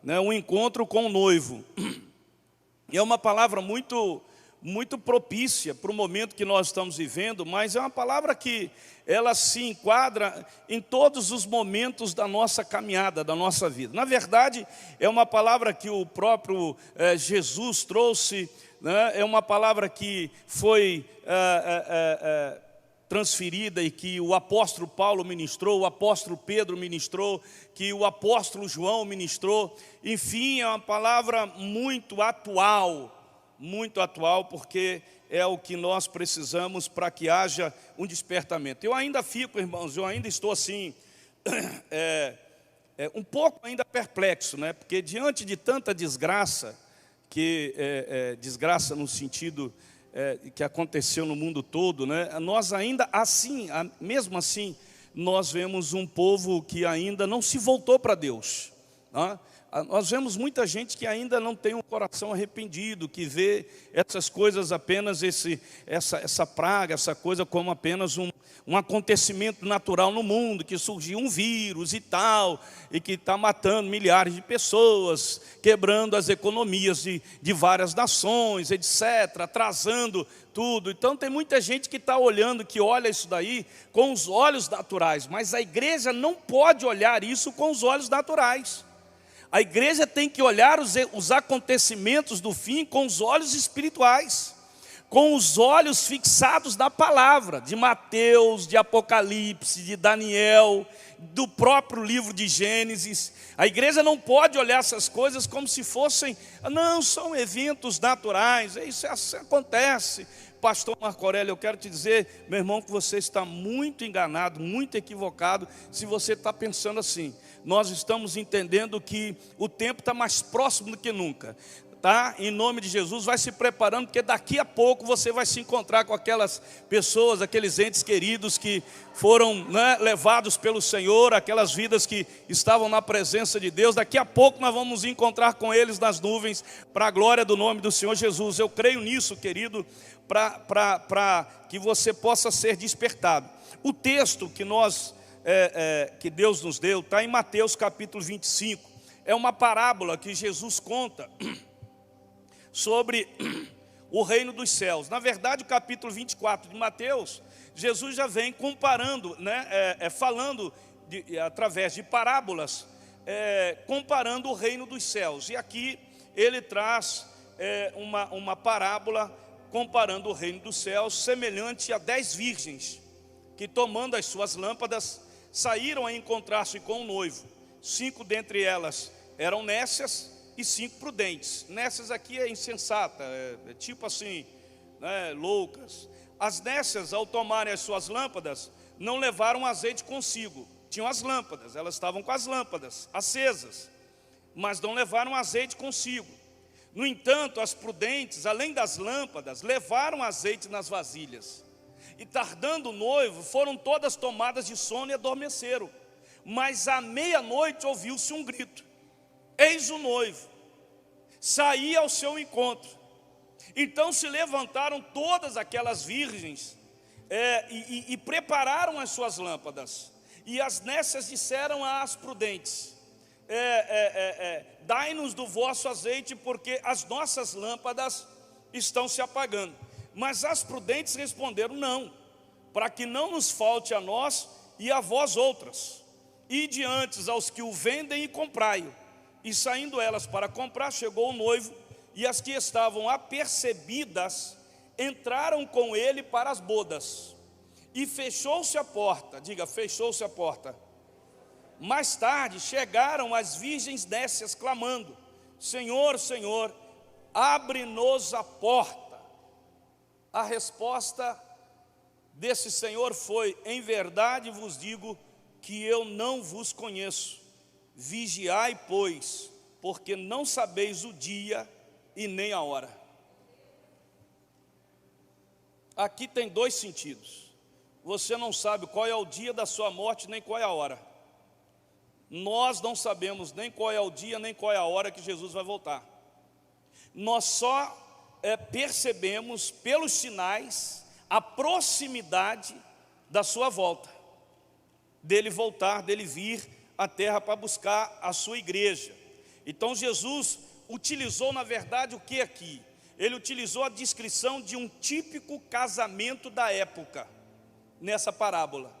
né, um encontro com o noivo. E é uma palavra muito propícia para o momento que nós estamos vivendo, mas é uma palavra que ela se enquadra em todos os momentos da nossa caminhada, da nossa vida. Na verdade, é uma palavra que o próprio Jesus trouxe, né? É uma palavra que foi transferida e que o apóstolo Paulo ministrou, o apóstolo Pedro ministrou, que o apóstolo João ministrou. Enfim, é uma palavra muito atual, porque é o que nós precisamos para que haja um despertamento. Eu ainda fico, irmãos, eu ainda estou assim, um pouco ainda perplexo, né? Porque diante de tanta desgraça, desgraça no sentido que aconteceu no mundo todo, né? Nós ainda assim, mesmo assim, nós vemos um povo que ainda não se voltou para Deus, né? Nós vemos muita gente que ainda não tem um coração arrependido, que vê essas coisas apenas, essa praga, essa coisa como apenas um acontecimento natural no mundo, que surgiu um vírus e tal, e que está matando milhares de pessoas, quebrando as economias de várias nações, etc., atrasando tudo. Então tem muita gente que está olhando, que olha isso daí com os olhos naturais, mas a igreja não pode olhar isso com os olhos naturais. A igreja tem que olhar os acontecimentos do fim com os olhos espirituais, com os olhos fixados na palavra, de Mateus, de Apocalipse, de Daniel, do próprio livro de Gênesis. A igreja não pode olhar essas coisas como se fossem, não, são eventos naturais, isso acontece. Pastor Marco Aurélio, eu quero te dizer, meu irmão, que você está muito enganado, muito equivocado, se você está pensando assim. Nós estamos entendendo que o tempo está mais próximo do que nunca, tá? Em nome de Jesus, vai se preparando, porque daqui a pouco você vai se encontrar com aquelas pessoas, aqueles entes queridos que foram, né, levados pelo Senhor, aquelas vidas que estavam na presença de Deus. Daqui a pouco nós vamos nos encontrar com eles nas nuvens, para a glória do nome do Senhor Jesus. Eu creio nisso, querido, para que você possa ser despertado. O texto que que Deus nos deu está em Mateus capítulo 25. É uma parábola que Jesus conta sobre o reino dos céus. Na verdade, o capítulo 24 de Mateus, Jesus já vem comparando, né, falando através de parábolas, comparando o reino dos céus. E aqui ele traz uma parábola comparando o reino dos céus, semelhante a 10 virgens, que tomando as suas lâmpadas, saíram a encontrar-se com o noivo. 5 dentre elas eram nécias e 5 prudentes. Nécias aqui é insensata, tipo assim, né, loucas. As nécias, ao tomarem as suas lâmpadas, não levaram azeite consigo. Tinham as lâmpadas, elas estavam com as lâmpadas acesas, mas não levaram azeite consigo. No entanto, as prudentes, além das lâmpadas, levaram azeite nas vasilhas. E tardando o noivo, foram todas tomadas de sono e adormeceram. Mas à meia-noite ouviu-se um grito: eis o noivo, saía ao seu encontro. Então se levantaram todas aquelas virgens e prepararam as suas lâmpadas. E as nécias disseram às prudentes: dai-nos do vosso azeite, porque as nossas lâmpadas estão se apagando. Mas as prudentes responderam: não, para que não nos falte a nós e a vós outras. Ide antes aos que o vendem e comprai-o. E saindo elas para comprar, chegou o noivo, e as que estavam apercebidas entraram com ele para as bodas. E fechou-se a porta, diga, fechou-se a porta. Mais tarde chegaram as virgens nécias clamando: Senhor, Senhor, abre-nos a porta. A resposta desse Senhor foi: em verdade vos digo que eu não vos conheço. Vigiai, pois, porque não sabeis o dia e nem a hora. Aqui tem 2 sentidos. Você não sabe qual é o dia da sua morte, nem qual é a hora. Nós não sabemos nem qual é o dia, nem qual é a hora que Jesus vai voltar. Nós só percebemos pelos sinais a proximidade da sua volta, dele voltar, dele vir à terra para buscar a sua igreja. Então Jesus utilizou, na verdade, o que aqui? Ele utilizou a descrição de um típico casamento da época, nessa parábola.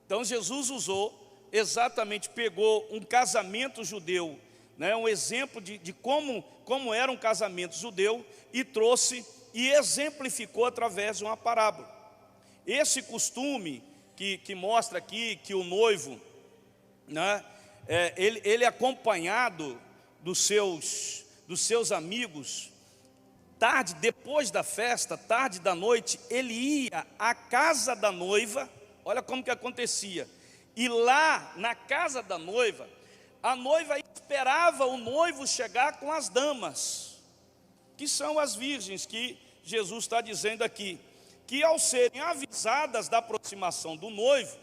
Então Jesus usou, exatamente, pegou um casamento judeu, né, um exemplo de como era um casamento judeu, e trouxe e exemplificou através de uma parábola. Esse costume que mostra aqui que o noivo, né, ele acompanhado dos seus amigos, tarde, depois da festa, tarde da noite, ele ia à casa da noiva. Olha como que acontecia. E lá na casa da noiva, a noiva esperava o noivo chegar com as damas, que são as virgens, que Jesus está dizendo aqui, que ao serem avisadas da aproximação do noivo,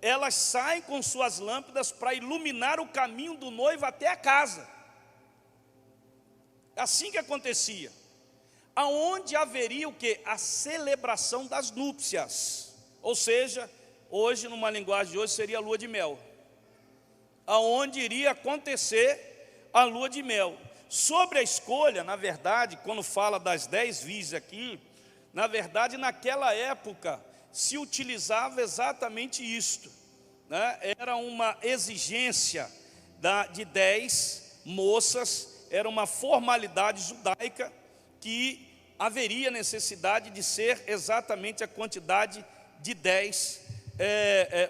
elas saem com suas lâmpadas para iluminar o caminho do noivo até a casa. Assim que acontecia. Aonde haveria o quê? A celebração das núpcias. Ou seja, hoje, numa linguagem de hoje, seria a lua de mel. Aonde iria acontecer a lua de mel. Sobre a escolha, na verdade, quando fala das 10 virgens aqui, na verdade, naquela época, se utilizava exatamente isto, né? Era uma exigência de 10 moças, era uma formalidade judaica, que haveria necessidade de ser exatamente a quantidade de 10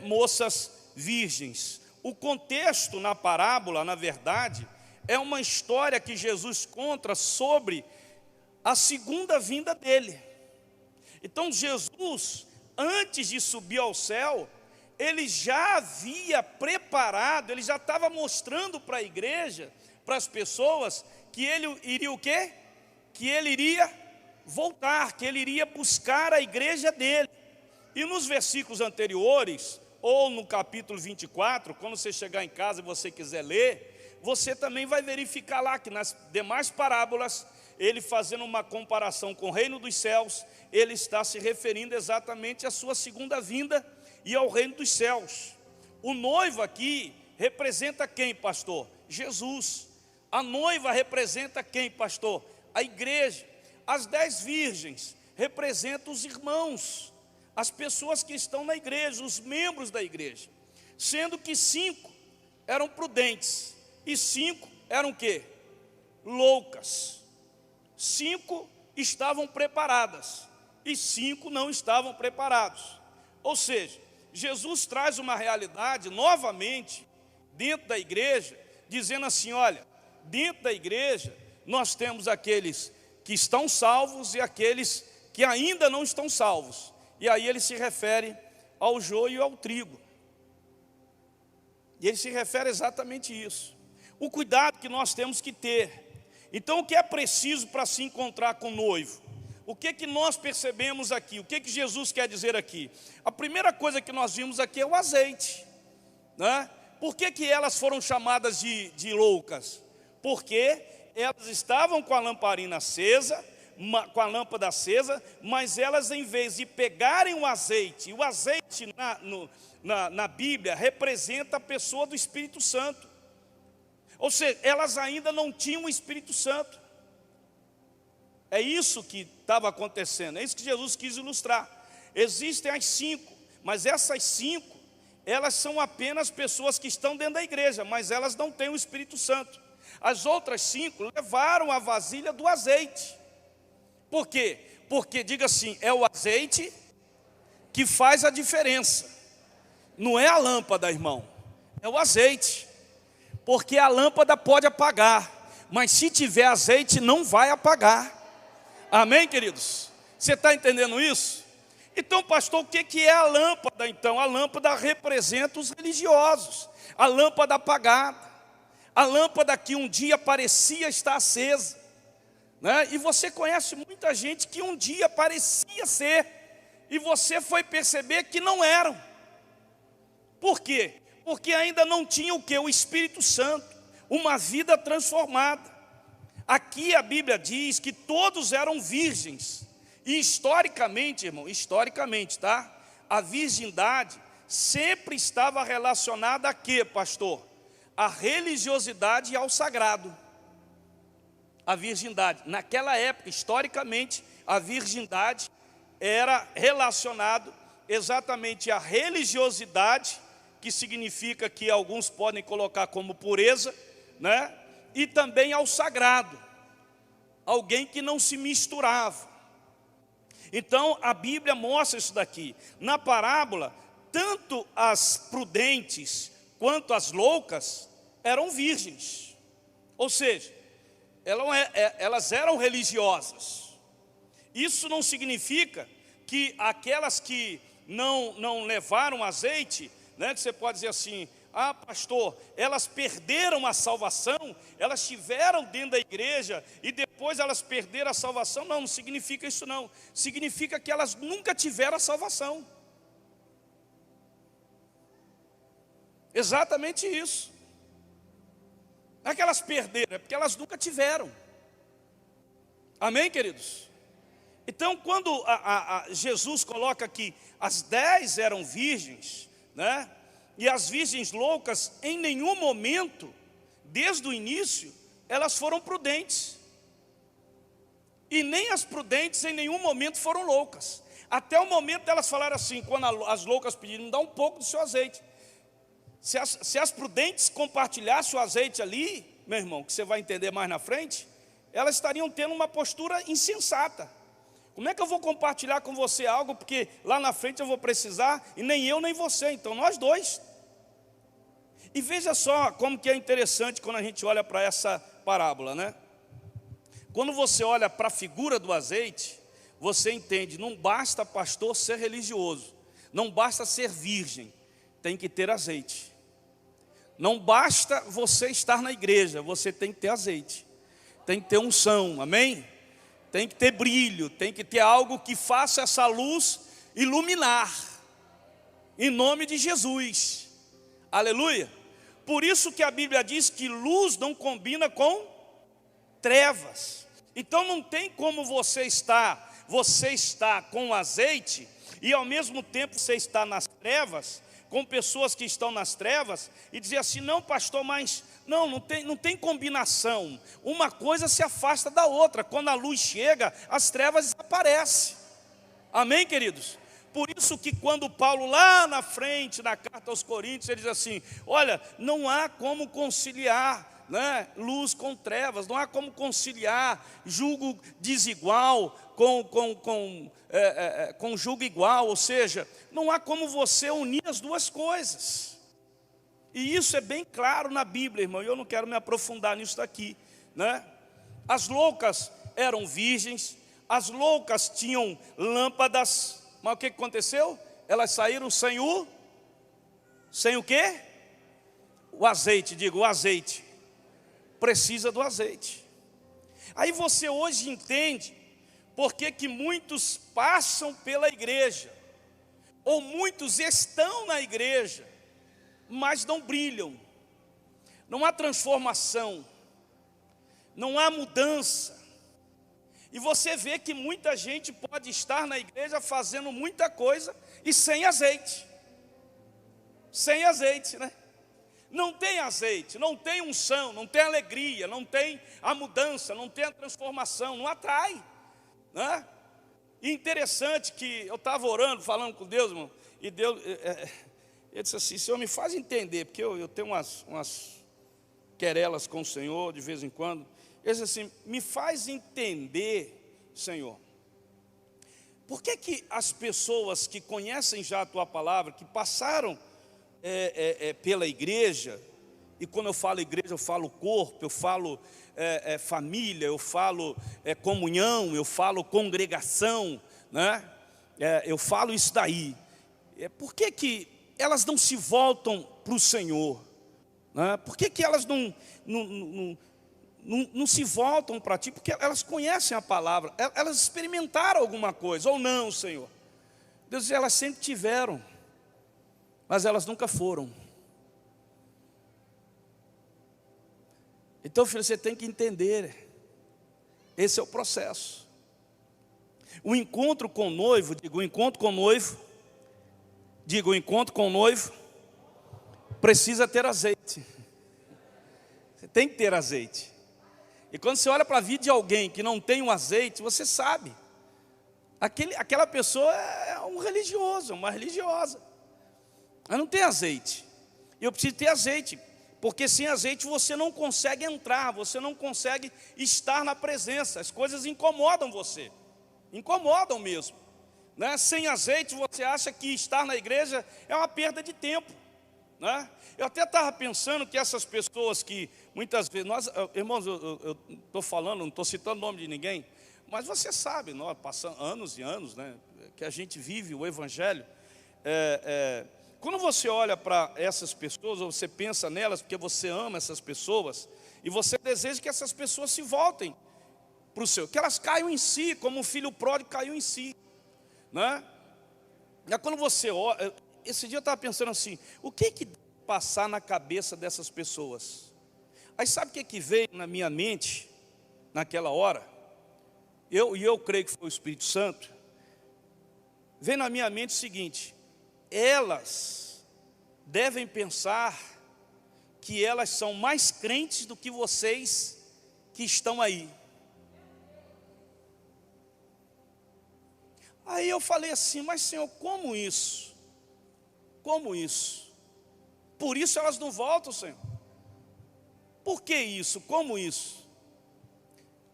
moças virgens. O contexto na parábola, na verdade, é uma história que Jesus conta sobre a segunda vinda dele. Então Jesus, antes de subir ao céu, ele já havia preparado, ele já estava mostrando para a igreja, para as pessoas, que ele iria o quê? Que ele iria voltar, que ele iria buscar a igreja dele. E nos versículos anteriores, ou no capítulo 24, quando você chegar em casa e você quiser ler, você também vai verificar lá que nas demais parábolas, ele fazendo uma comparação com o reino dos céus, ele está se referindo exatamente à sua segunda vinda e ao reino dos céus. O noivo aqui representa quem, pastor? Jesus. A noiva representa quem, pastor? A igreja. As 10 virgens representam os irmãos, as pessoas que estão na igreja, os membros da igreja. Sendo que 5 eram prudentes e 5 eram o quê? Loucas. 5 estavam preparadas e 5 não estavam preparados. Ou seja, Jesus traz uma realidade novamente dentro da igreja, dizendo assim: olha, dentro da igreja nós temos aqueles que estão salvos e aqueles que ainda não estão salvos. E aí ele se refere ao joio e ao trigo. E ele se refere exatamente a isso. O cuidado que nós temos que ter. Então, o que é preciso para se encontrar com o noivo? O que nós percebemos aqui? O que Jesus quer dizer aqui? A primeira coisa que nós vimos aqui é o azeite, né? Por que elas foram chamadas de loucas? Porque elas estavam com a lamparina acesa, com a lâmpada acesa, mas elas, em vez de pegarem o azeite, e o azeite na Bíblia representa a pessoa do Espírito Santo. Ou seja, elas ainda não tinham o Espírito Santo. É isso que estava acontecendo, é isso que Jesus quis ilustrar. Existem as 5, mas essas 5, elas são apenas pessoas que estão dentro da igreja, mas elas não têm o Espírito Santo. As outras 5 levaram a vasilha do azeite. Por quê? Porque, diga assim, é o azeite que faz a diferença. Não é a lâmpada, irmão, é o azeite. Porque a lâmpada pode apagar, mas se tiver azeite não vai apagar. Amém, queridos? Você está entendendo isso? Então, pastor, o que é a lâmpada? Então, a lâmpada representa os religiosos. A lâmpada apagada. A lâmpada que um dia parecia estar acesa, né? E você conhece muita gente que um dia parecia ser, e você foi perceber que não eram. Por quê? Porque ainda não tinha o quê? O Espírito Santo, uma vida transformada. Aqui a Bíblia diz que todos eram virgens. E historicamente, irmão, historicamente, tá? A virgindade sempre estava relacionada a quê, pastor? à religiosidade e ao sagrado. A virgindade. Naquela época, historicamente, a virgindade era relacionado exatamente à religiosidade, que significa que alguns podem colocar como pureza, né? E também ao sagrado, alguém que não se misturava. Então a Bíblia mostra isso daqui. Na parábola, tanto as prudentes quanto as loucas eram virgens, ou seja, elas eram religiosas. Isso não significa que aquelas que não levaram azeite, né, que você pode dizer assim: ah, pastor, elas perderam a salvação, elas estiveram dentro da igreja e depois elas perderam a salvação. Não, não significa isso não. Significa que elas nunca tiveram a salvação. Exatamente isso. Não é que elas perderam, é porque elas nunca tiveram. Amém, queridos? Então, quando Jesus coloca que as 10 eram virgens, né? E as virgens loucas, em nenhum momento, desde o início, elas foram prudentes. E nem as prudentes em nenhum momento foram loucas. Até o momento delas falaram assim, quando as loucas pediram: me dá um pouco do seu azeite. Se as prudentes compartilhassem o azeite ali, meu irmão, que você vai entender mais na frente, elas estariam tendo uma postura insensata. Como é que eu vou compartilhar com você algo, porque lá na frente eu vou precisar, e nem eu nem você, então nós dois. E veja só como que é interessante quando a gente olha para essa parábola, né? Quando você olha para a figura do azeite, você entende, não basta pastor ser religioso, não basta ser virgem, tem que ter azeite. Não basta você estar na igreja, você tem que ter azeite, tem que ter unção, amém? Tem que ter brilho, tem que ter algo que faça essa luz iluminar, em nome de Jesus, aleluia. Por isso que a Bíblia diz que luz não combina com trevas. Então não tem como você está com azeite e ao mesmo tempo você está nas trevas, com pessoas que estão nas trevas, e dizer assim: não, pastor, mas não tem combinação. Uma coisa se afasta da outra. Quando a luz chega, as trevas desaparecem. Amém, queridos? Por isso que quando Paulo lá na frente, na carta aos Coríntios, ele diz assim: olha, não há como conciliar, né, luz com trevas, não há como conciliar julgo desigual com julgo igual, ou seja, não há como você unir as duas coisas. E isso é bem claro na Bíblia, irmão, e eu não quero me aprofundar nisso daqui, né? As loucas eram virgens, as loucas tinham lâmpadas, mas o que aconteceu? Elas saíram sem o quê? O azeite, digo, o azeite. Precisa do azeite. Aí você hoje entende por que muitos passam pela igreja, ou muitos estão na igreja, mas não brilham, não há transformação, não há mudança. E você vê que muita gente pode estar na igreja fazendo muita coisa e sem azeite. Sem azeite, né? Não tem azeite, não tem unção, não tem alegria, não tem a mudança, não tem a transformação, não atrai, né? E interessante que eu estava orando, falando com Deus, irmão, e Deus, ele disse assim: Senhor, me faz entender, porque eu tenho umas querelas com o Senhor de vez em quando. Ele disse assim: me faz entender, Senhor, por que as pessoas que conhecem já a Tua palavra, que passaram pela igreja, e quando eu falo igreja, eu falo corpo, eu falo família, eu falo comunhão, eu falo congregação, né? Eu falo isso daí. Por que elas não se voltam para o Senhor, né? Por que elas não se voltam para Ti? Porque elas conhecem a palavra, elas experimentaram alguma coisa, ou não, Senhor? Deus diz: elas sempre tiveram, mas elas nunca foram. Então, filho, você tem que entender, esse é o processo. O encontro com o noivo, o encontro com o noivo precisa ter azeite. Tem que ter azeite. E quando você olha para a vida de alguém que não tem um azeite, você sabe. Aquela pessoa é um religioso, uma religiosa. Ela não tem azeite. E eu preciso ter azeite, porque sem azeite você não consegue entrar, você não consegue estar na presença. As coisas incomodam você, incomodam mesmo, né? Sem azeite você acha que estar na igreja é uma perda de tempo, né? Eu até estava pensando que essas pessoas que muitas vezes, irmãos, eu estou falando, não estou citando o nome de ninguém, mas você sabe, nós passamos anos e anos, né, que a gente vive o evangelho. Quando você olha para essas pessoas, ou você pensa nelas, porque você ama essas pessoas, e você deseja que essas pessoas se voltem para o seu, que elas caiam em si, como um filho pródigo caiu em si, né? E quando você olha, esse dia eu estava pensando assim, o que deve passar na cabeça dessas pessoas? Aí sabe o que veio na minha mente, naquela hora? Eu creio que foi o Espírito Santo. Veio na minha mente o seguinte: elas devem pensar que elas são mais crentes do que vocês que estão aí. Aí eu falei assim, mas Senhor, como isso? Como isso? Por isso elas não voltam, Senhor. Por que isso? Como isso?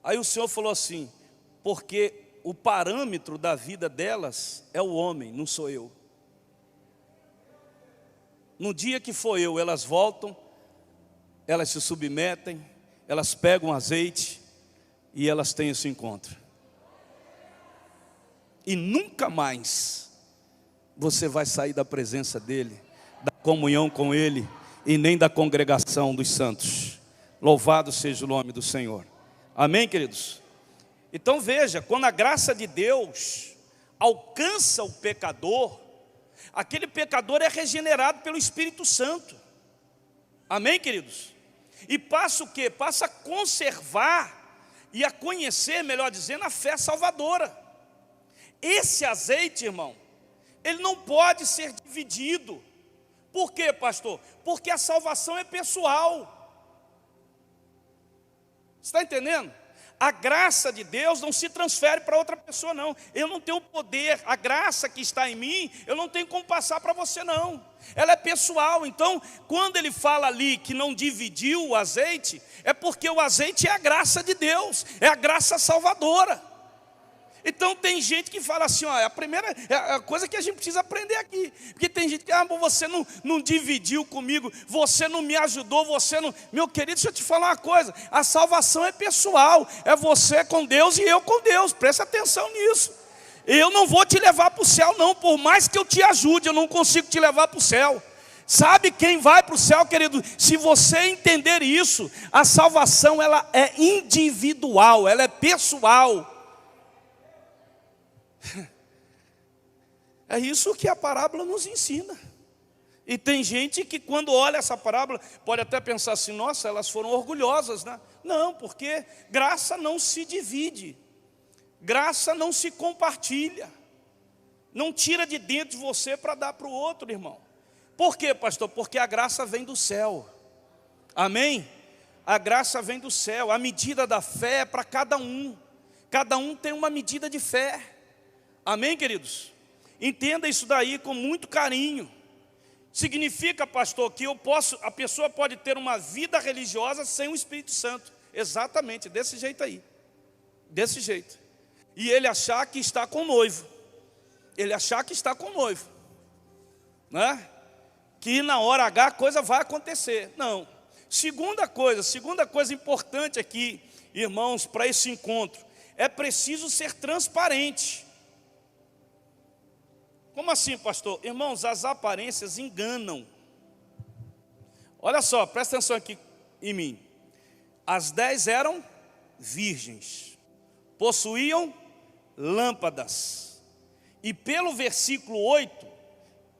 Aí o Senhor falou assim, porque o parâmetro da vida delas é o homem, não sou eu. No dia que for eu, elas voltam, elas se submetem, elas pegam azeite e elas têm esse encontro. E nunca mais você vai sair da presença dEle, da comunhão com Ele e nem da congregação dos santos. Louvado seja o nome do Senhor. Amém, queridos? Então veja, quando a graça de Deus alcança o pecador, aquele pecador é regenerado pelo Espírito Santo. Amém, queridos? E passa o quê? Passa a conservar e a conhecer, melhor dizendo, a fé salvadora. Esse azeite, irmão, ele não pode ser dividido. Por quê, pastor? Porque a salvação é pessoal. Você está entendendo? A graça de Deus não se transfere para outra pessoa, não. Eu não tenho poder, a graça que está em mim, eu não tenho como passar para você, não. Ela é pessoal. Então, quando ele fala ali que não dividiu o azeite, é porque o azeite é a graça de Deus, é a graça salvadora. Então tem gente que fala assim, ó, a primeira a coisa que a gente precisa aprender aqui, porque tem gente que, você não dividiu comigo, você não me ajudou, você não... Meu querido, deixa eu te falar uma coisa, a salvação é pessoal, é você com Deus e eu com Deus, presta atenção nisso. Eu não vou te levar para o céu não, por mais que eu te ajude, eu não consigo te levar para o céu. Sabe quem vai para o céu, querido? Se você entender isso, a salvação ela é individual, ela é pessoal. É isso que a parábola nos ensina. E tem gente que quando olha essa parábola pode até pensar assim, nossa, elas foram orgulhosas, né? Não, porque graça não se divide, graça não se compartilha, não tira de dentro de você para dar para o outro, irmão. Por quê, pastor? Porque a graça vem do céu. Amém? A graça vem do céu, a medida da fé é para cada um tem uma medida de fé. Amém, queridos? Entenda isso daí com muito carinho. Significa, pastor, que a pessoa pode ter uma vida religiosa sem o Espírito Santo. Exatamente, desse jeito aí. Desse jeito. E ele achar que está com o noivo. Ele achar que está com o noivo. Né? Que na hora H a coisa vai acontecer. Não. Segunda coisa importante aqui, irmãos, para esse encontro. É preciso ser transparente. Como assim, pastor? Irmãos, as aparências enganam. Olha só, presta atenção aqui em mim. As 10 eram virgens, possuíam lâmpadas. E pelo versículo 8,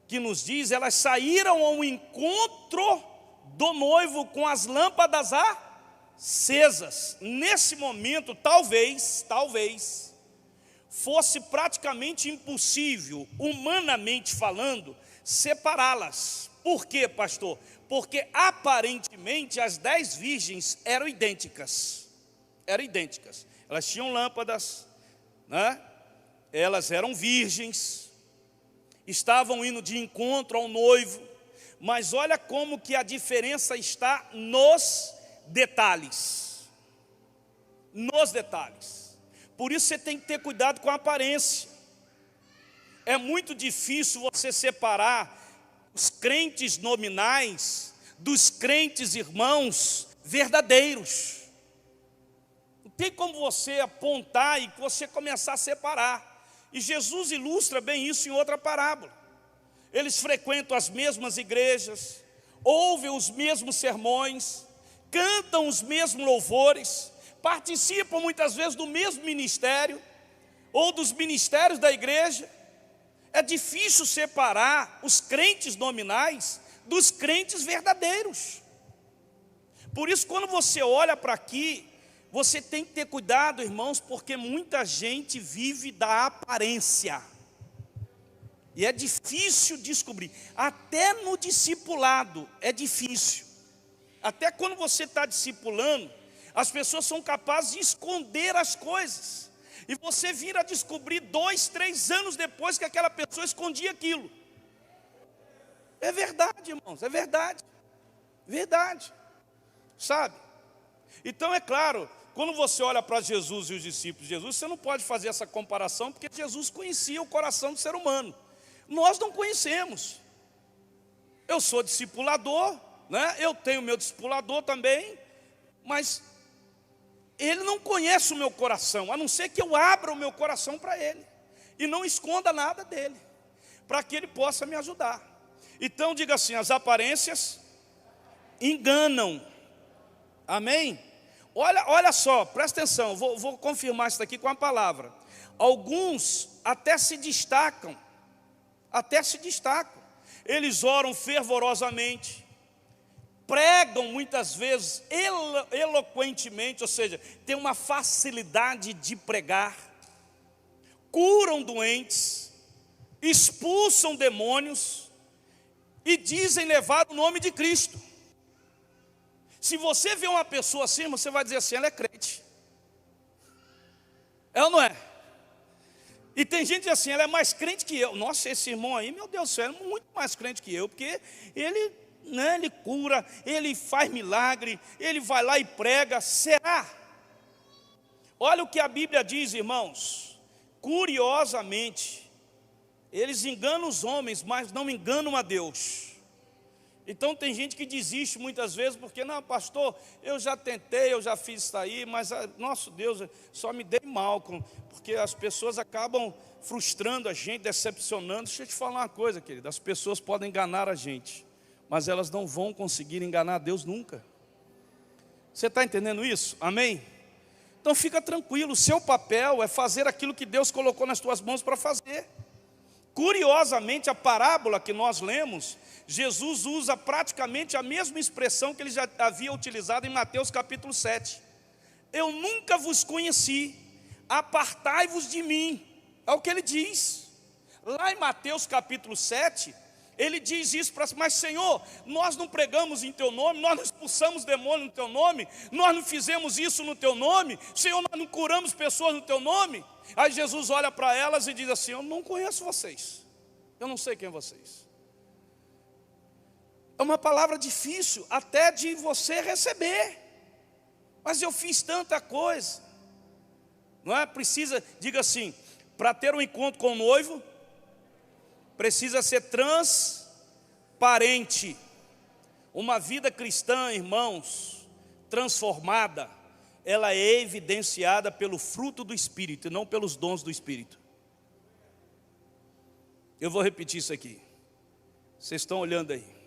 que nos diz, elas saíram ao encontro do noivo com as lâmpadas acesas. Nesse momento, talvez, fosse praticamente impossível, humanamente falando, separá-las. Por quê, pastor? Porque aparentemente as 10 virgens eram idênticas. Eram idênticas. Elas tinham lâmpadas, né? Elas eram virgens, estavam indo de encontro ao noivo. Mas olha como que a diferença está nos detalhes. Nos detalhes. Por isso você tem que ter cuidado com a aparência. É muito difícil você separar os crentes nominais dos crentes irmãos verdadeiros. Não tem como você apontar e você começar a separar. E Jesus ilustra bem isso em outra parábola. Eles frequentam as mesmas igrejas, ouvem os mesmos sermões, cantam os mesmos louvores, participam muitas vezes do mesmo ministério, ou dos ministérios da igreja. É difícil separar os crentes nominais dos crentes verdadeiros. Por isso, quando você olha para aqui, você tem que ter cuidado, irmãos, porque muita gente vive da aparência. E é difícil descobrir. Até no discipulado é difícil. Até quando você está discipulando, as pessoas são capazes de esconder as coisas. E você vira a descobrir 2, 3 anos depois que aquela pessoa escondia aquilo. É verdade, irmãos, é verdade. Verdade. Sabe? Então é claro, quando você olha para Jesus e os discípulos de Jesus, você não pode fazer essa comparação, porque Jesus conhecia o coração do ser humano. Nós não conhecemos. Eu sou discipulador, né? Eu tenho meu discipulador também, mas ele não conhece o meu coração, a não ser que eu abra o meu coração para ele e não esconda nada dele, para que ele possa me ajudar. Então diga assim: as aparências enganam. Amém? Olha só, presta atenção, vou confirmar isso daqui com a palavra. Alguns até se destacam, eles oram fervorosamente, pregam muitas vezes eloquentemente, ou seja, tem uma facilidade de pregar, curam doentes, expulsam demônios e dizem levar o nome de Cristo. Se você vê uma pessoa assim, você vai dizer assim: ela é crente. É ou não é? E tem gente assim: ela é mais crente que eu. Nossa, esse irmão aí, meu Deus do céu, é muito mais crente que eu, porque ele, né, ele cura, ele faz milagre, ele vai lá e prega. Será? Olha o que a Bíblia diz, irmãos. Curiosamente, eles enganam os homens, mas não enganam a Deus. Então tem gente que desiste muitas vezes, porque não, pastor, eu já tentei, eu já fiz isso aí, mas nosso Deus, só me dei mal, porque as pessoas acabam frustrando a gente, decepcionando. Deixa eu te falar uma coisa, querido: as pessoas podem enganar a gente, mas elas não vão conseguir enganar Deus nunca. Você está entendendo isso? Amém? Então fica tranquilo, o seu papel é fazer aquilo que Deus colocou nas tuas mãos para fazer. Curiosamente, a parábola que nós lemos, Jesus usa praticamente a mesma expressão que ele já havia utilizado em Mateus capítulo 7. Eu nunca vos conheci, apartai-vos de mim. É o que ele diz. Lá em Mateus capítulo 7, ele diz isso para: mas Senhor, nós não pregamos em teu nome, nós não expulsamos demônio no teu nome, nós não fizemos isso no teu nome, Senhor, nós não curamos pessoas no teu nome. Aí Jesus olha para elas e diz assim: eu não conheço vocês, eu não sei quem é vocês. É uma palavra difícil até de você receber, mas eu fiz tanta coisa. Não é? Precisa, diga assim, para ter um encontro com o noivo, precisa ser transparente. Uma vida cristã, irmãos, transformada, ela é evidenciada pelo fruto do Espírito e não pelos dons do Espírito. Eu vou repetir isso aqui. Vocês estão olhando aí.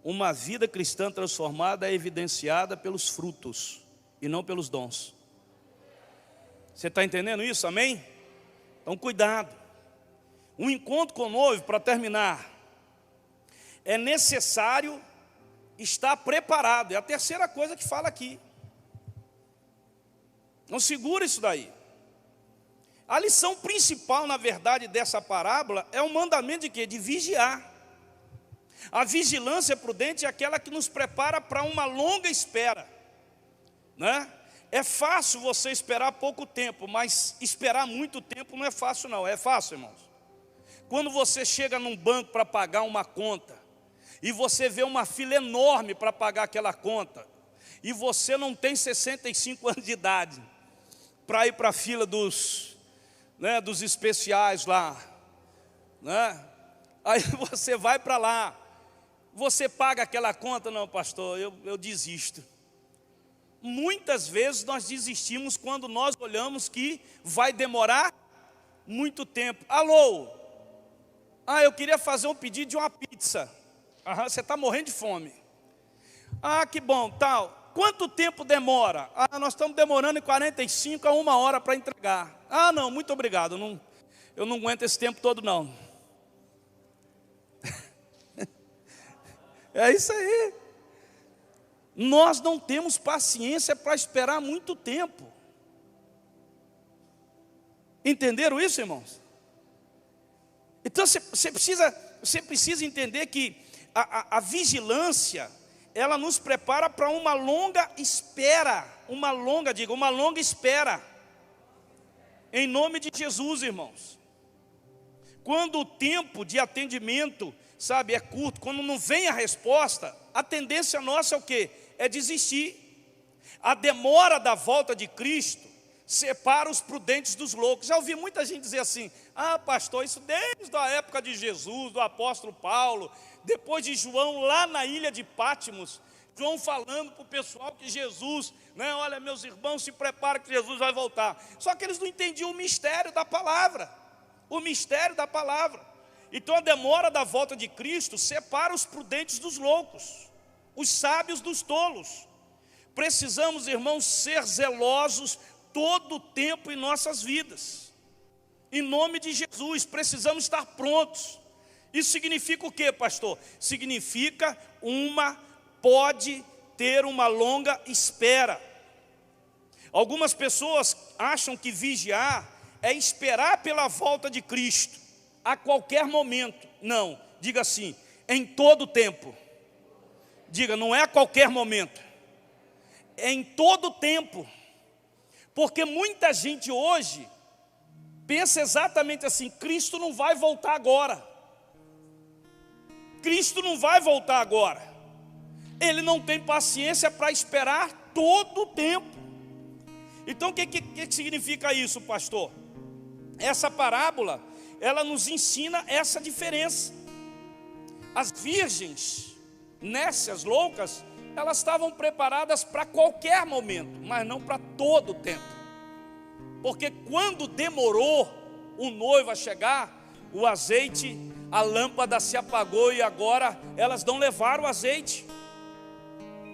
Uma vida cristã transformada é evidenciada pelos frutos e não pelos dons. Você está entendendo isso? Amém? Então cuidado. Um encontro com o noivo, para terminar, é necessário estar preparado. É a terceira coisa que fala aqui. Não segura isso daí. A lição principal, na verdade, dessa parábola é o mandamento de quê? De vigiar. A vigilância prudente é aquela que nos prepara para uma longa espera, né? É fácil você esperar pouco tempo, mas esperar muito tempo não é fácil não. É fácil, irmãos? Quando você chega num banco para pagar uma conta, e você vê uma fila enorme para pagar aquela conta, e você não tem 65 anos de idade, para ir para a fila dos especiais lá, né? Aí você vai para lá, você paga aquela conta, não pastor, eu desisto. Muitas vezes nós desistimos quando nós olhamos que vai demorar muito tempo. Alô, eu queria fazer um pedido de uma pizza. Você está morrendo de fome. Que bom, tal. Quanto tempo demora? Nós estamos demorando em 45 a 1 hora para entregar. Não, muito obrigado, eu não aguento esse tempo todo não. É isso aí. Nós não temos paciência para esperar muito tempo. Entenderam isso, irmãos? Então você precisa entender que a vigilância, ela nos prepara para uma longa espera. Uma longa espera. Em nome de Jesus, irmãos. Quando o tempo de atendimento, é curto, quando não vem a resposta, a tendência nossa é o quê? É desistir. A demora da volta de Cristo separa os prudentes dos loucos. Já ouvi muita gente dizer assim: pastor, isso desde a época de Jesus, do apóstolo Paulo, depois de João lá na ilha de Pátimos, João falando para o pessoal que Jesus, olha, meus irmãos, se preparem que Jesus vai voltar. Só que eles não entendiam o mistério da palavra. O mistério da palavra. Então a demora da volta de Cristo separa os prudentes dos loucos, os sábios dos tolos. Precisamos, irmãos, ser zelosos todo o tempo em nossas vidas. Em nome de Jesus, precisamos estar prontos. Isso significa o quê, pastor? Significa pode ter uma longa espera. Algumas pessoas acham que vigiar é esperar pela volta de Cristo a qualquer momento. Não, diga assim, em todo tempo. Diga, não é a qualquer momento, é em todo tempo. Porque muita gente hoje pensa exatamente assim: Cristo não vai voltar agora. Cristo não vai voltar agora. Ele não tem paciência para esperar todo o tempo. Então o que significa isso, pastor? Essa parábola, ela nos ensina essa diferença. As virgens, nécias, loucas, elas estavam preparadas para qualquer momento, mas não para todo o tempo. Porque quando demorou o noivo a chegar, o azeite, a lâmpada se apagou e agora elas não levaram o azeite.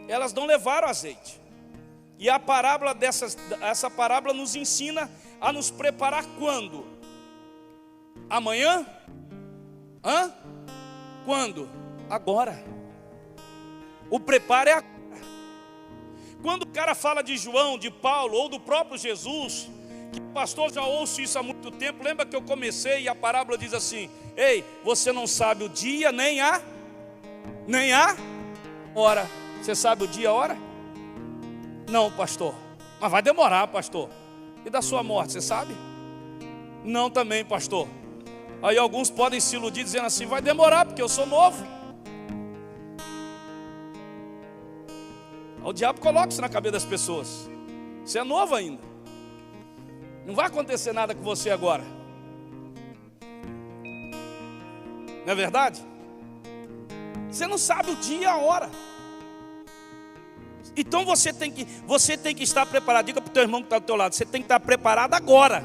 Elas não levaram o azeite. E a parábola essa parábola nos ensina a nos preparar quando? Amanhã? Quando? Agora. O preparo é agora. Quando o cara fala de João, de Paulo ou do próprio Jesus, que pastor, já ouço isso há muito tempo. Lembra que eu comecei e a parábola diz assim: ei, você não sabe o dia nem a hora. Você sabe o dia e a hora? Não, pastor. Mas vai demorar, pastor. E da sua morte, você sabe? Não também, pastor. Aí alguns podem se iludir dizendo assim: vai demorar porque eu sou novo. O diabo coloca isso na cabeça das pessoas. Você é novo ainda. Não vai acontecer nada com você agora. Não é verdade? Você não sabe o dia e a hora. Então você tem que estar preparado. Diga para o teu irmão que está do teu lado: você tem que estar preparado agora.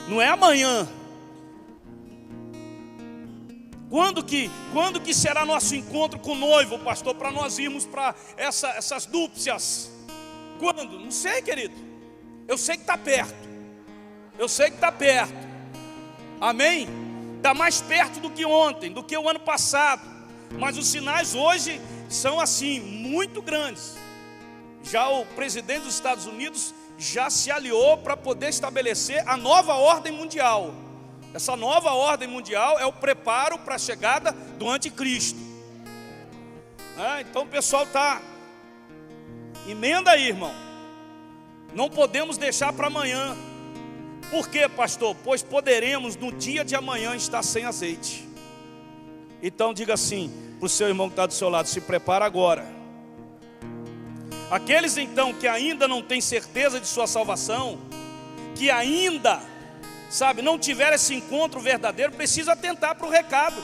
Não é amanhã. Quando que será nosso encontro com o noivo, pastor, para nós irmos para essas núpcias? Quando? Não sei, querido. Eu sei que está perto. Eu sei que está perto. Amém? Está mais perto do que ontem, do que o ano passado. Mas os sinais hoje são assim, muito grandes. Já o presidente dos Estados Unidos já se aliou para poder estabelecer a nova ordem mundial. Essa nova ordem mundial é o preparo para a chegada do anticristo. Então o pessoal está, emenda aí, irmão. Não podemos deixar para amanhã. Por quê, pastor? Pois poderemos no dia de amanhã estar sem azeite. Então diga assim para o seu irmão que está do seu lado: se prepara agora. Aqueles então que ainda não têm certeza de sua salvação, que ainda, não tiveram esse encontro verdadeiro, precisa atentar para o recado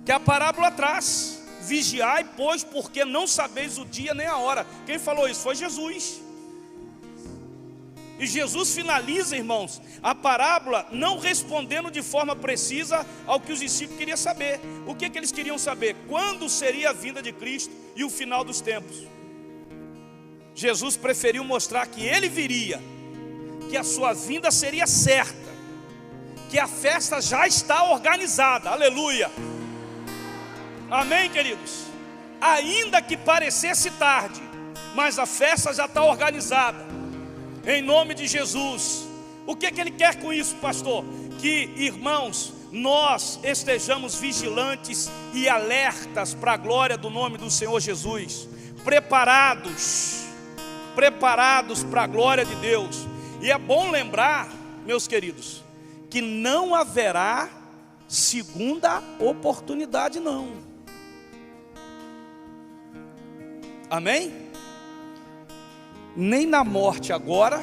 que a parábola traz: vigiai, pois, porque não sabeis o dia nem a hora. Quem falou isso? Foi Jesus. E Jesus finaliza, irmãos, a parábola não respondendo de forma precisa ao que os discípulos queriam saber. O que eles queriam saber? Quando seria a vinda de Cristo e o final dos tempos. Jesus preferiu mostrar que ele viria, que a sua vinda seria certa, que a festa já está organizada. Aleluia. Amém, queridos? Ainda que parecesse tarde, mas a festa já está organizada. Em nome de Jesus. O que ele quer com isso, pastor? Que, irmãos, nós estejamos vigilantes e alertas para a glória do nome do Senhor Jesus, preparados para a glória de Deus. E é bom lembrar, meus queridos, que não haverá segunda oportunidade, não. Amém? Nem na morte agora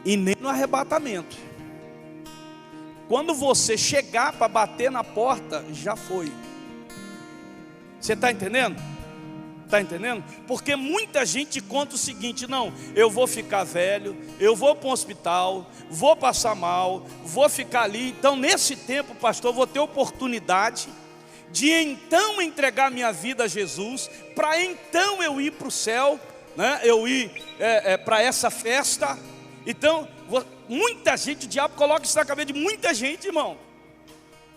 e nem no arrebatamento. Quando você chegar para bater na porta, já foi. Você está entendendo? Está entendendo? Porque muita gente conta o seguinte: não, eu vou ficar velho, eu vou para um hospital, vou passar mal, vou ficar ali. Então nesse tempo, pastor, eu vou ter oportunidade de então entregar minha vida a Jesus, para então eu ir para o céu, eu ir para essa festa. Então muita gente, o diabo coloca isso na cabeça de muita gente, irmão.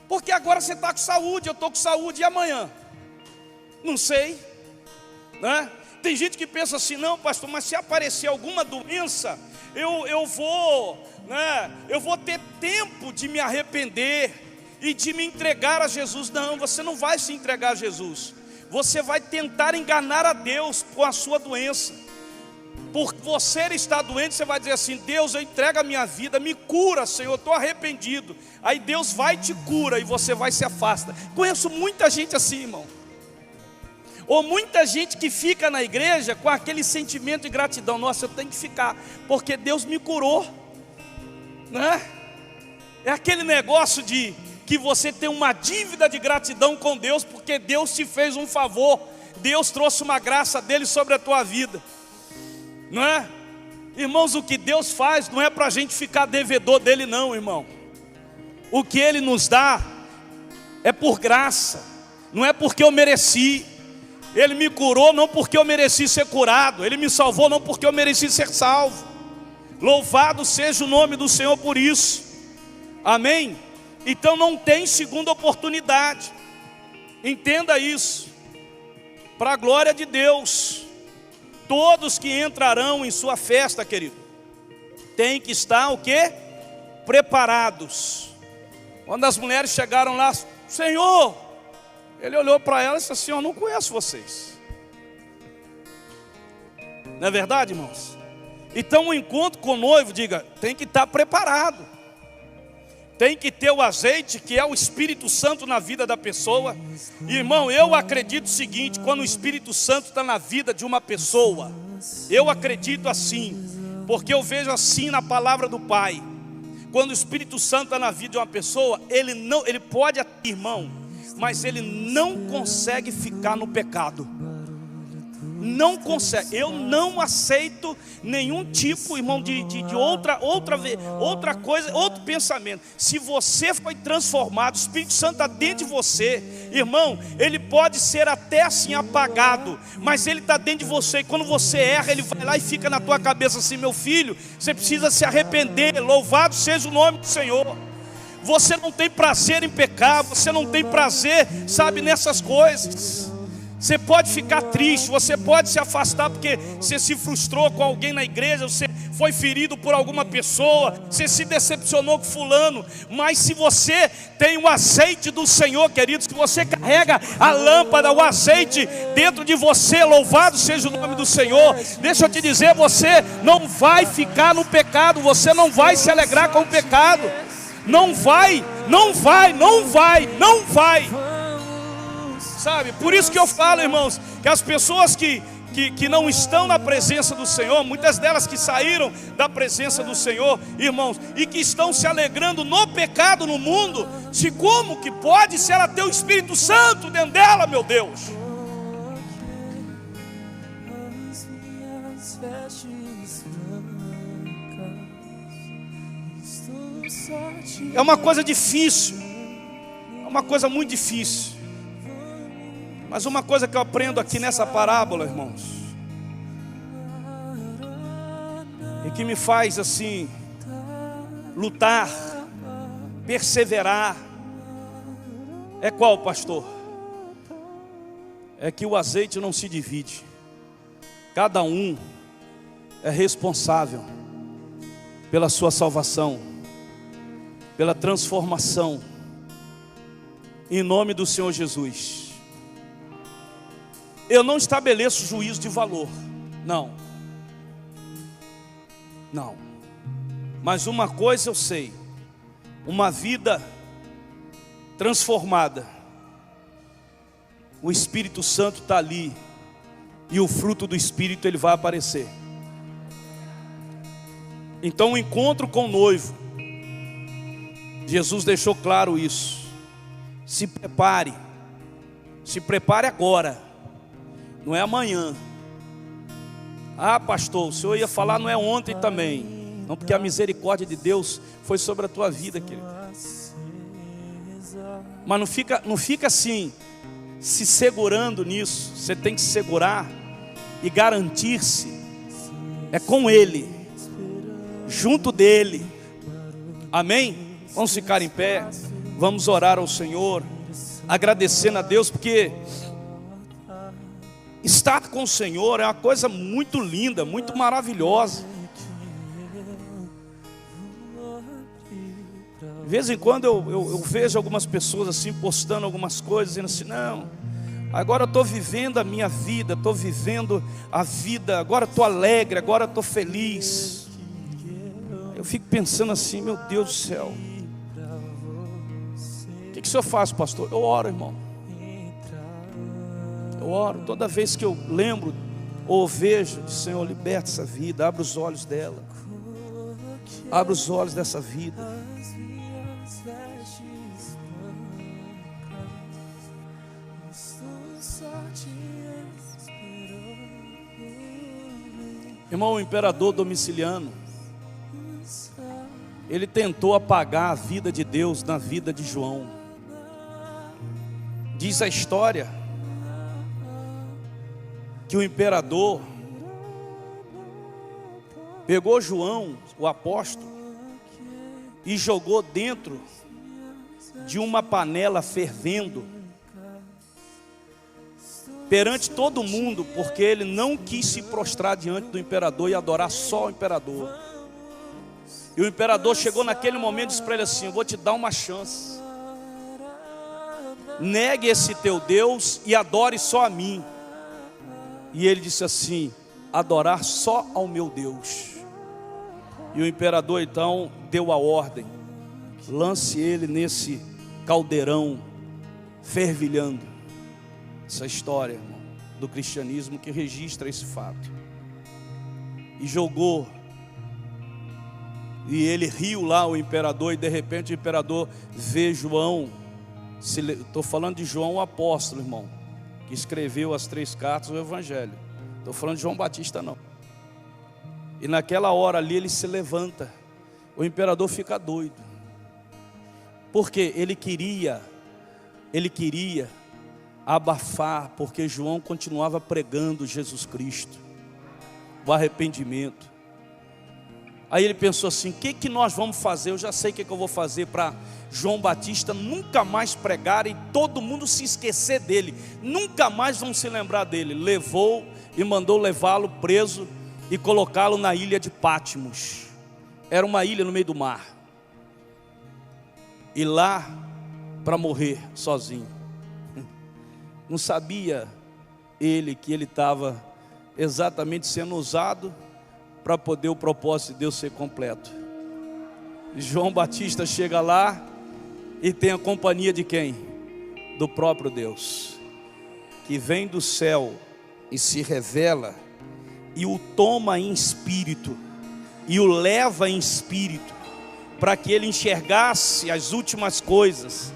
Porque agora você está com saúde, eu estou com saúde, e amanhã? Não sei, Tem gente que pensa assim: não, pastor, mas se aparecer alguma doença, eu vou ter tempo de me arrepender e de me entregar a Jesus. Não, você não vai se entregar a Jesus. Você vai tentar enganar a Deus com a sua doença. Por você estar doente, você vai dizer assim: Deus, eu entrego a minha vida, me cura, Senhor, eu estou arrependido. Aí Deus vai e te cura e você vai se afasta. Conheço muita gente assim, irmão. Ou muita gente que fica na igreja com aquele sentimento de gratidão: nossa, eu tenho que ficar, porque Deus me curou, É aquele negócio de que você tem uma dívida de gratidão com Deus, porque Deus te fez um favor, Deus trouxe uma graça dele sobre a tua vida, Irmãos, o que Deus faz não é para a gente ficar devedor dele, não, irmão. O que ele nos dá é por graça, não é porque eu mereci. Ele me curou não porque eu mereci ser curado, ele me salvou não porque eu mereci ser salvo. Louvado seja o nome do Senhor por isso. Amém? Então não tem segunda oportunidade. Entenda isso. Para a glória de Deus, todos que entrarão em sua festa, querido, tem que estar o quê? Preparados. Quando as mulheres chegaram lá: Senhor, ele olhou para ela e disse assim: eu não conheço vocês. Não é verdade, irmãos? Então o encontro com o noivo, diga, tem que estar preparado. Tem que ter o azeite, que é o Espírito Santo na vida da pessoa. Irmão, eu acredito o seguinte: quando o Espírito Santo está na vida de uma pessoa, eu acredito assim, porque eu vejo assim na palavra do Pai. Quando o Espírito Santo está na vida de uma pessoa, ele pode, irmão, mas ele não consegue ficar no pecado. Não consegue. Eu não aceito nenhum tipo, irmão, de outra coisa, outro pensamento. Se você foi transformado, o Espírito Santo está dentro de você, irmão, ele pode ser até assim apagado, mas ele está dentro de você. E quando você erra, ele vai lá e fica na tua cabeça assim: meu filho, você precisa se arrepender. Louvado seja o nome do Senhor. Você não tem prazer em pecar, você não tem prazer, nessas coisas. Você pode ficar triste, você pode se afastar porque você se frustrou com alguém na igreja, você foi ferido por alguma pessoa, você se decepcionou com fulano. Mas se você tem o azeite do Senhor, queridos, que você carrega a lâmpada, o azeite dentro de você, louvado seja o nome do Senhor. Deixa eu te dizer, você não vai ficar no pecado, você não vai se alegrar com o pecado. Não vai. Sabe, por isso que eu falo, irmãos, que as pessoas que não estão na presença do Senhor, muitas delas que saíram da presença do Senhor, irmãos, e que estão se alegrando no pecado no mundo, se como que pode, se ela tem o Espírito Santo dentro dela, meu Deus? É uma coisa difícil, é uma coisa muito difícil. Mas uma coisa que eu aprendo aqui nessa parábola, irmãos, e que me faz assim lutar, perseverar, é qual, pastor? É que o azeite não se divide. Cada um é responsável pela sua salvação, pela transformação, em nome do Senhor Jesus. Eu não estabeleço juízo de valor, não. Mas uma coisa eu sei: uma vida transformada, o Espírito Santo está ali, e o fruto do Espírito ele vai aparecer. Então o encontro com o noivo, Jesus deixou claro isso. Se prepare agora, não é amanhã. Ah, pastor, o senhor ia falar não é ontem também. Não, porque a misericórdia de Deus foi sobre a tua vida, querido. Mas não fica assim, se segurando nisso. Você tem que se segurar e garantir-se. É com Ele, junto dEle. Amém? Vamos ficar em pé, vamos orar ao Senhor, agradecendo a Deus, porque estar com o Senhor é uma coisa muito linda, muito maravilhosa. De vez em quando eu vejo algumas pessoas assim postando algumas coisas, dizendo assim: não, agora eu estou vivendo a minha vida, estou vivendo a vida, agora estou alegre, agora estou feliz. Eu fico pensando assim: meu Deus do céu, o que o senhor faz, pastor? Eu oro, irmão. Eu oro, toda vez que eu lembro ou vejo, de Senhor, liberta essa vida, abre os olhos dela, abre os olhos dessa vida. Irmão, o imperador Domiciano, ele tentou apagar a vida de Deus na vida de João. Diz a história que o imperador pegou João, o apóstolo, e jogou dentro de uma panela fervendo, perante todo mundo, porque ele não quis se prostrar diante do imperador e adorar só o imperador. E o imperador chegou naquele momento e disse para ele assim: eu vou te dar uma chance, negue esse teu Deus e adore só a mim. E ele disse assim: adorar só ao meu Deus. E o imperador então deu a ordem: lance ele nesse caldeirão fervilhando. Essa história, irmão, do cristianismo que registra esse fato. E jogou. E ele riu lá, o imperador, e de repente o imperador vê João. Estou falando de João o apóstolo, irmão, que escreveu as 3 cartas do Evangelho. Estou falando de João Batista, não. E naquela hora ali ele se levanta. O imperador fica doido. Porque ele queria abafar, porque João continuava pregando Jesus Cristo, o arrependimento. Aí ele pensou assim: o que nós vamos fazer? Eu já sei o que eu vou fazer para João Batista nunca mais pregar e todo mundo se esquecer dele, nunca mais vão se lembrar dele. Levou e mandou levá-lo preso e colocá-lo na ilha de Patmos. Era uma ilha no meio do mar. E lá, para morrer sozinho. Não sabia ele que ele estava exatamente sendo usado para poder o propósito de Deus ser completo. João Batista chega lá e tem a companhia de quem? Do próprio Deus, que vem do céu e se revela e o toma em espírito e o leva em espírito para que ele enxergasse as últimas coisas.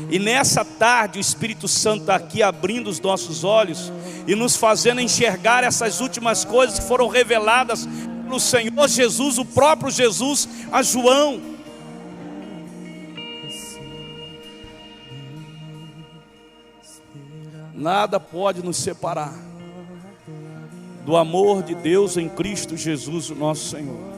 E nessa tarde o Espírito Santo está aqui abrindo os nossos olhos e nos fazendo enxergar essas últimas coisas que foram reveladas pelo Senhor Jesus, o próprio Jesus, a João. Nada pode nos separar do amor de Deus em Cristo Jesus, o nosso Senhor.